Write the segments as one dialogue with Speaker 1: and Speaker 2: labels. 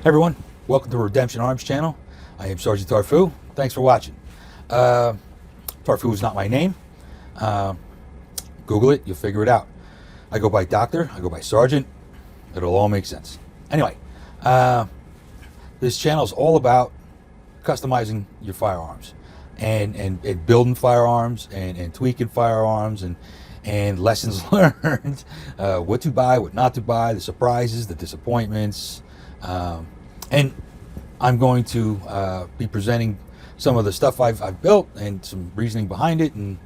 Speaker 1: Everyone, welcome to Redemption Arms channel. I am Sgt TARFU. Thanks for watching. TARFU is not my name. Google it, you'll figure it out. I go by Doctor, I go by Sergeant. It'll all make sense. Anyway, this channel is all about customizing your firearms and building firearms and tweaking firearms and lessons learned, what to buy, what not to buy, the surprises, the disappointments. And I'm going to be presenting some of the stuff I've built and some reasoning behind it, and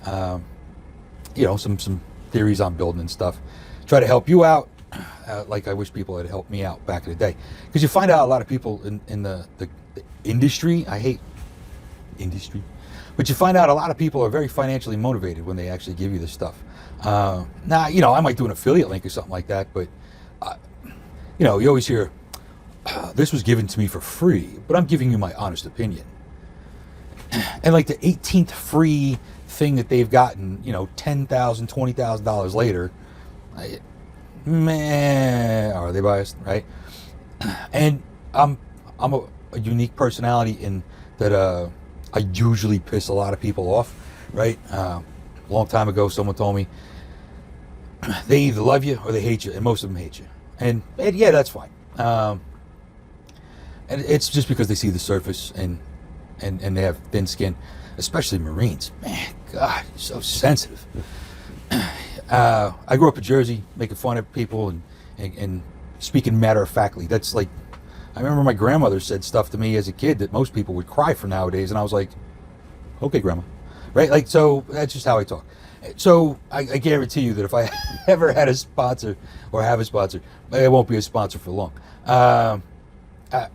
Speaker 1: some theories I'm building and stuff. Try to help you out, like I wish people had helped me out back in the day. Because you find out a lot of people in the industry. I hate industry, but you find out a lot of people are very financially motivated when they actually give you this stuff. Now, I might do an affiliate link or something like that, but you always hear, this was given to me for free, but I'm giving you my honest opinion. And like the 18th free thing that they've gotten, $10,000, $20,000 later, man, are they biased, right? And I'm a unique personality in that I usually piss a lot of people off, right? A long time ago, someone told me they either love you or they hate you, and most of them hate you. And yeah, that's fine. And it's just because they see the surface and they have thin skin, especially Marines. Man, God, you're so sensitive. I grew up in Jersey, making fun of people and speaking matter-of-factly. That's like, I remember my grandmother said stuff to me as a kid that most people would cry for nowadays, and I was like, okay, Grandma. Right? Like, so that's just how I talk. So I guarantee you that if I ever had a sponsor or have a sponsor, it won't be a sponsor for long.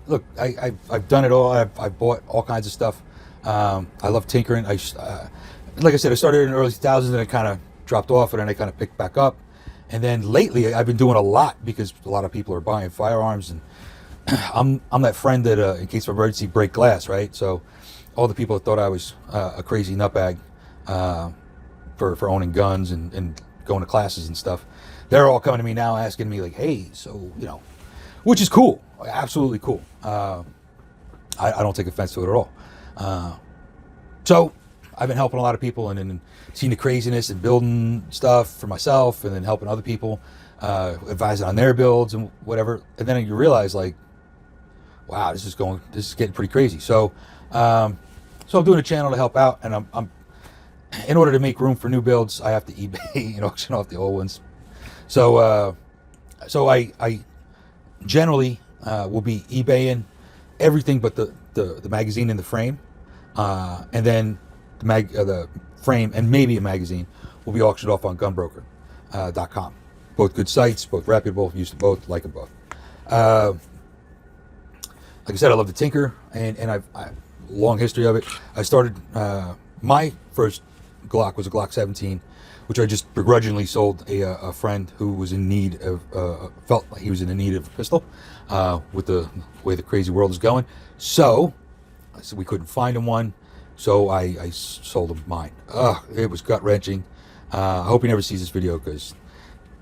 Speaker 1: Look, I've done it all. I've bought all kinds of stuff. I love tinkering. Like I said, I started in the early 2000s and it kind of dropped off, and then I kind of picked back up. And then lately I've been doing a lot because a lot of people are buying firearms, and I'm that friend that in case of emergency break glass, right? So all the people that thought I was a crazy nutbag for owning guns and going to classes and stuff, they're all coming to me now asking me like, hey, so which is cool, absolutely cool. I don't take offense to it at all. So I've been helping a lot of people and seeing the craziness and building stuff for myself, and then helping other people, advising on their builds and whatever. And then you realize, like, wow, this is getting pretty crazy. So I'm doing a channel to help out, and I'm in order to make room for new builds, I have to eBay and auction off the old ones. So I generally will be eBaying everything but the magazine and the frame, and then the frame and maybe a magazine will be auctioned off on gunbroker.com. Both good sites, both reputable, used to both, like them both. Like I said, I love to tinker, and I've long history of it. I started, my first Glock was a Glock 17, which I just begrudgingly sold a friend who was in need of, felt like he was in need of a pistol, with the way the crazy world is going. So I said we couldn't find him one, so I sold him mine. It was gut-wrenching. I hope he never sees this video, because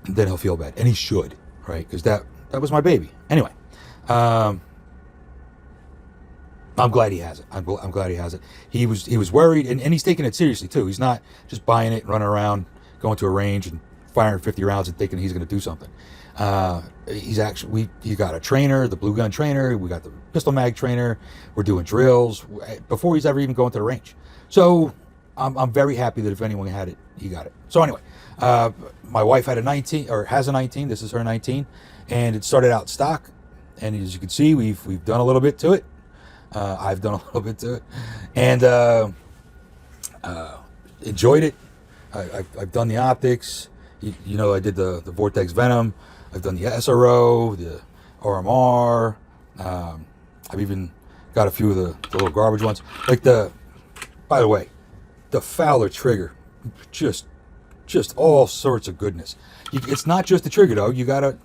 Speaker 1: then he'll feel bad, and he should, right? Because that was my baby. Anyway, I'm glad he has it. I'm glad he has it. He was worried, and he's taking it seriously too. He's not just buying it and running around, going to a range and firing 50 rounds and thinking he's going to do something. He got a trainer, the blue gun trainer. We got the pistol mag trainer. We're doing drills before he's ever even going to the range. So I'm very happy that if anyone had it, he got it. So anyway, my wife had a 19, or has a 19. This is her 19, and it started out stock. And as you can see, we've done a little bit to it. I've done a little bit to it, and enjoyed it. I've done the optics. I did the Vortex Venom. I've done the SRO, the RMR. I've even got a few of the little garbage ones. Like by the way, the Fowler trigger, just all sorts of goodness. It's not just the trigger though. You gotta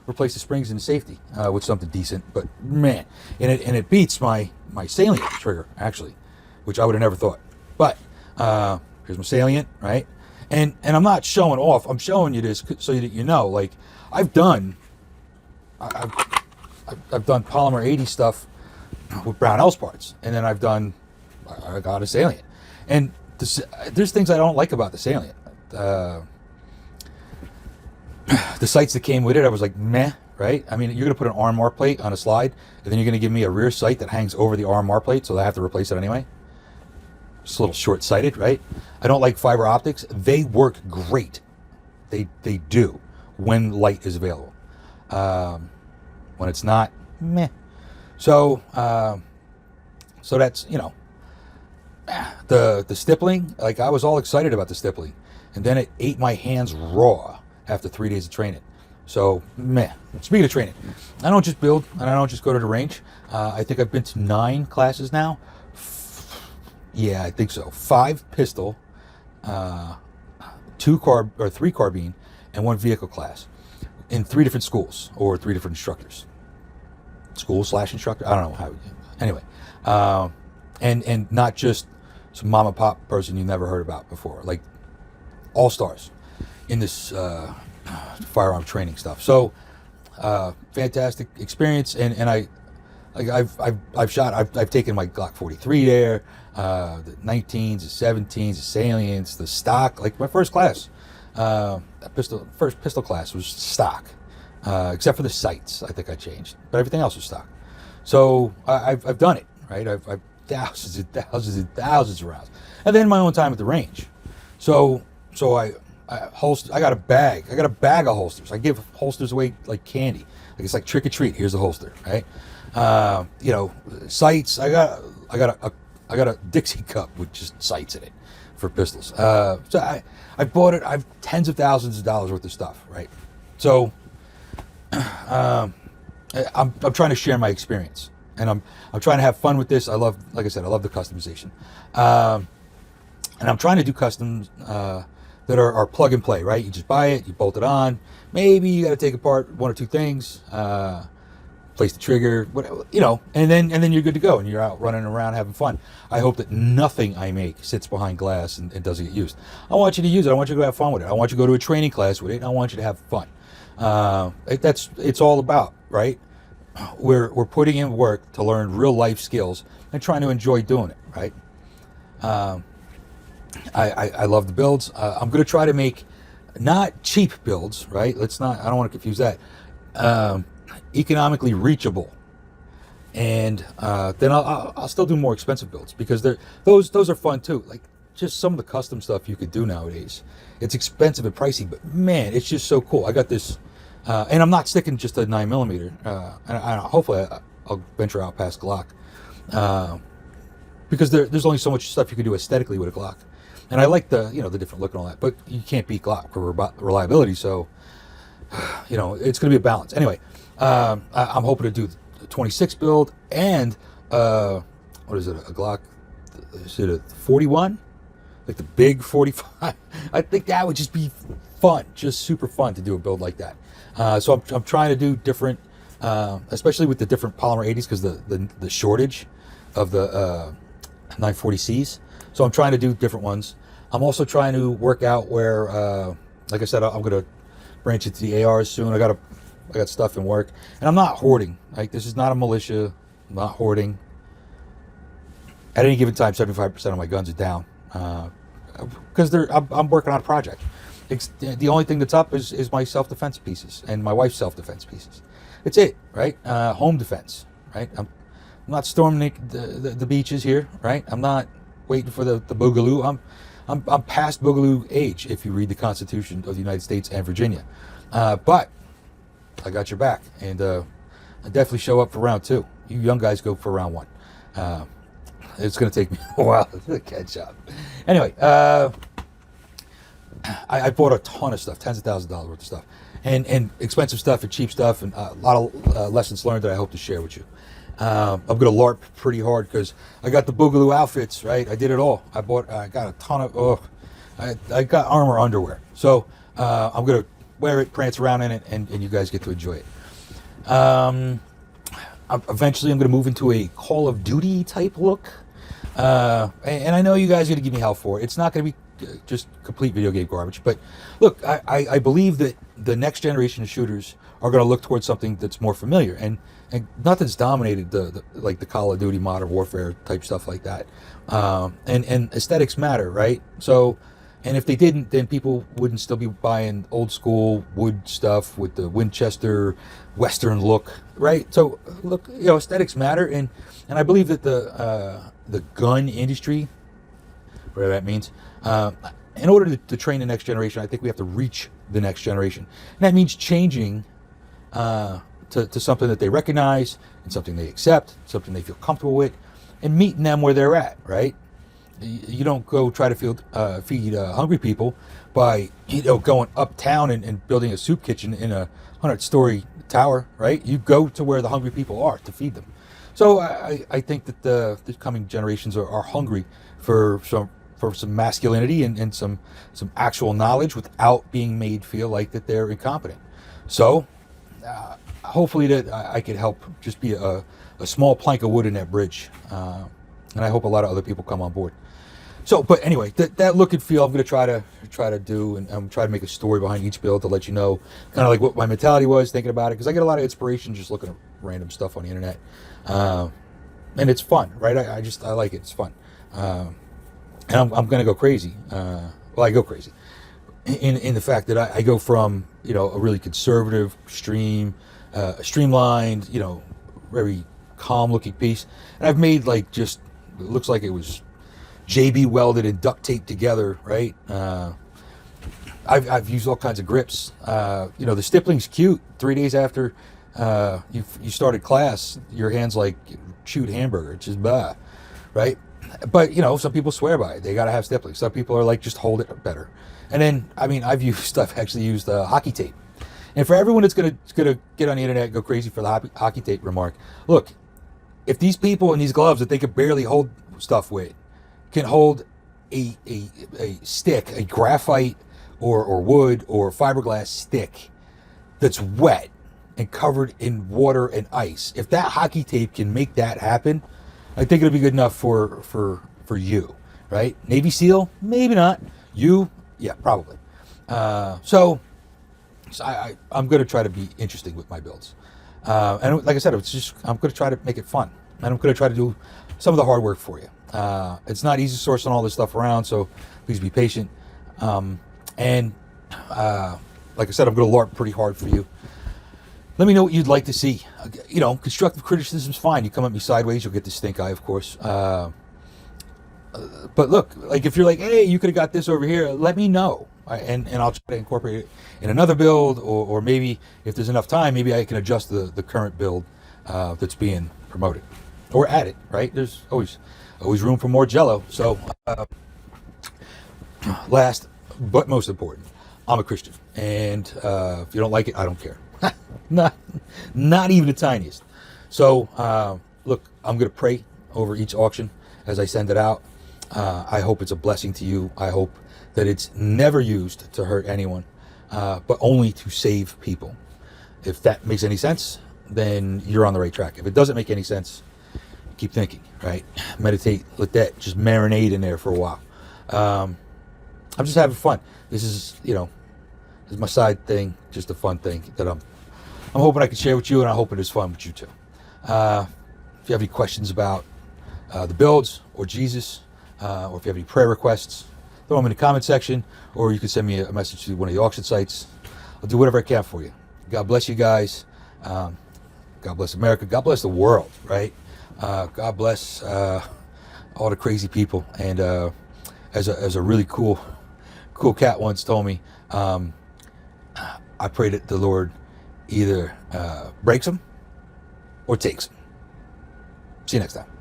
Speaker 1: replace the springs and the safety with something decent. But man, and it beats my Salient trigger actually, which I would have never thought. But here's my Salient, right? And I'm not showing off. I'm showing you this so that like I've I've done polymer 80 stuff with Brownell's parts, and then I got a Salient, and there's things I don't like about the Salient. The sights that came with it, I was like, meh, right? I mean, you're gonna put an RMR plate on a slide, and then you're gonna give me a rear sight that hangs over the RMR plate, so I have to replace it anyway. It's a little short-sighted, right? I don't like fiber optics. They work great. They do when light is available. When it's not, meh. So that's, the stippling. Like, I was all excited about the stippling, and then it ate my hands raw after 3 days of training. So, meh. Speaking of training, I don't just build and I don't just go to the range. I think I've been to 9 classes now. Yeah, I think so. 5 pistol, 3 carbine, and 1 vehicle class in 3 different schools or 3 different instructors. School/instructor. I don't know how. Anyway, and not just some mom and pop person you never heard about before, like all stars in this firearm training stuff. So fantastic experience, and I've taken my Glock 43 there, the 19s, the 17s, the Salients, the stock. Like my first class, first pistol class was stock, except for the sights. I think I changed, but everything else was stock. So I've done it, right? I've thousands and thousands and thousands of rounds, and then my own time at the range. So I got a bag. I got a bag of holsters. I give holsters away like candy. Like it's like trick or treat. Here's a holster, right? Sights. I got a Dixie cup with just sights in it for pistols. So I bought it. I've tens of thousands of dollars worth of stuff, right? So I'm trying to share my experience, and I'm trying to have fun with this. Like I said, I love the customization, and I'm trying to do customs that are plug and play, right? You just buy it, you bolt it on. Maybe you got to take apart 1 or 2 things, place the trigger, whatever, and then you're good to go, and you're out running around having fun. I hope that nothing I make sits behind glass and doesn't get used. I want you to use it. I want you to have fun with it. I want you to go to a training class with it, and I want you to have fun. It's all about, right? We're putting in work to learn real life skills and trying to enjoy doing it, right? I love the builds. I'm going to try to make not cheap builds, right? I don't want to confuse that. Economically reachable, and then I'll still do more expensive builds, because those are fun too. Like just some of the custom stuff you could do nowadays. It's expensive and pricey, but man, it's just so cool. I got this, and I'm not sticking just to 9mm. And hopefully I'll venture out past Glock, because there's only so much stuff you can do aesthetically with a Glock. And I like the different look and all that, but you can't beat Glock for reliability. So, it's going to be a balance. Anyway, I'm hoping to do the 26 build and what is it? A Glock? Is it a 41? Like the big 45? I think that would just be fun, just super fun to do a build like that. So I'm trying to do different, especially with the different polymer 80s, because the shortage of the 940Cs. So I'm trying to do different ones. I'm also trying to work out where, like I said, I'm going to branch into the ARs soon. I got stuff in work, and I'm not hoarding. Like, this is not a militia. I'm not hoarding. At any given time, 75% of my guns are down, because I'm working on a project. The only thing that's up is my self-defense pieces and my wife's self-defense pieces. It's it, right? Home defense, right? I'm not storming the beaches here, right? I'm not waiting for the boogaloo. I'm past boogaloo age, if you read the Constitution of the United States and Virginia. But I got your back, and I definitely show up for round 2. You young guys go for round 1. It's going to take me a while to catch up. Anyway, I bought a ton of stuff, tens of thousands of dollars worth of stuff, and expensive stuff and cheap stuff, and a lot of lessons learned that I hope to share with you. I'm going to LARP pretty hard, because I got the boogaloo outfits, right? I did it all. I got a ton of, I got armor underwear. So I'm going to wear it, prance around in it, and you guys get to enjoy it. Eventually I'm going to move into a Call of Duty type look. And I know you guys are going to give me hell for it. It's not going to be just complete video game garbage. But look, I believe that the next generation of shooters are going to look towards something that's more familiar, and nothing's dominated like the Call of Duty Modern Warfare type stuff like that. And aesthetics matter, right? So, and if they didn't, then people wouldn't still be buying old school wood stuff with the Winchester Western look, right? So look, aesthetics matter, and I believe that the gun industry, whatever that means, in order to train the next generation, I think we have to reach the next generation, and that means changing to something that they recognize and something they accept, something they feel comfortable with, and meeting them where they're at, right? You don't go try to feed hungry people by going uptown and building a soup kitchen in a 100-story tower, right? You go to where the hungry people are to feed them. So I think that the coming generations are hungry for some masculinity and some actual knowledge without being made feel like that they're incompetent. So hopefully that I could help just be a small plank of wood in that bridge, and I hope a lot of other people come on board. So, but anyway, that look and feel I'm going to try to do, and I'm trying to make a story behind each build to let you know kind of like what my mentality was thinking about it, because I get a lot of inspiration just looking at random stuff on the internet, and it's fun, right? I like it. It's fun, and I'm going to go crazy. Well, I go crazy in the fact that I go from a really conservative, streamlined, very calm looking piece, and I've made like just it looks like it was JB welded and duct taped together, right? I've used all kinds of grips. The stippling's cute. 3 days after you started class, your hand's like chewed hamburger. It's just blah, right? But some people swear by it. They gotta have stippling. Some people are like, just hold it better. And then I've actually used hockey tape. And for everyone that's gonna get on the internet and go crazy for the hockey tape remark, look, if these people in these gloves that they could barely hold stuff with can hold a stick, a graphite or wood or fiberglass stick that's wet and covered in water and ice, if that hockey tape can make that happen, I think it'll be good enough for you, right? Navy SEAL, maybe not. You, yeah, probably. So I'm going to try to be interesting with my builds, and like I said, I'm going to try to make it fun, and I'm going to try to do some of the hard work for you. It's not easy sourcing all this stuff around, so please be patient. And like I said, I'm going to LARP pretty hard for you. Let me know what you'd like to see. Constructive criticism's fine. You come at me sideways, you'll get the stink eye, of course. But look, like if you're like, hey, you could have got this over here, let me know. And I'll try to incorporate it in another build, or maybe if there's enough time, maybe I can adjust the current build that's being promoted, or add it, right? There's always room for more Jello. So last but most important, I'm a Christian, and if you don't like it, I don't care. not even the tiniest. So look, I'm gonna pray over each auction as I send it out. I hope it's a blessing to you. I hope that it's never used to hurt anyone, but only to save people. If that makes any sense, then you're on the right track. If it doesn't make any sense, keep thinking, right? Meditate, let that just marinate in there for a while. I'm just having fun. This is my side thing, just a fun thing that I'm hoping I can share with you, and I hope it is fun with you too. If you have any questions about the builds or Jesus, or if you have any prayer requests, throw them in the comment section, or you can send me a message to one of the auction sites. I'll do whatever I can for you. God bless you guys. God bless America. God bless the world, right? God bless all the crazy people. And as a really cool cat once told me, I pray that the Lord either breaks them or takes them. See you next time.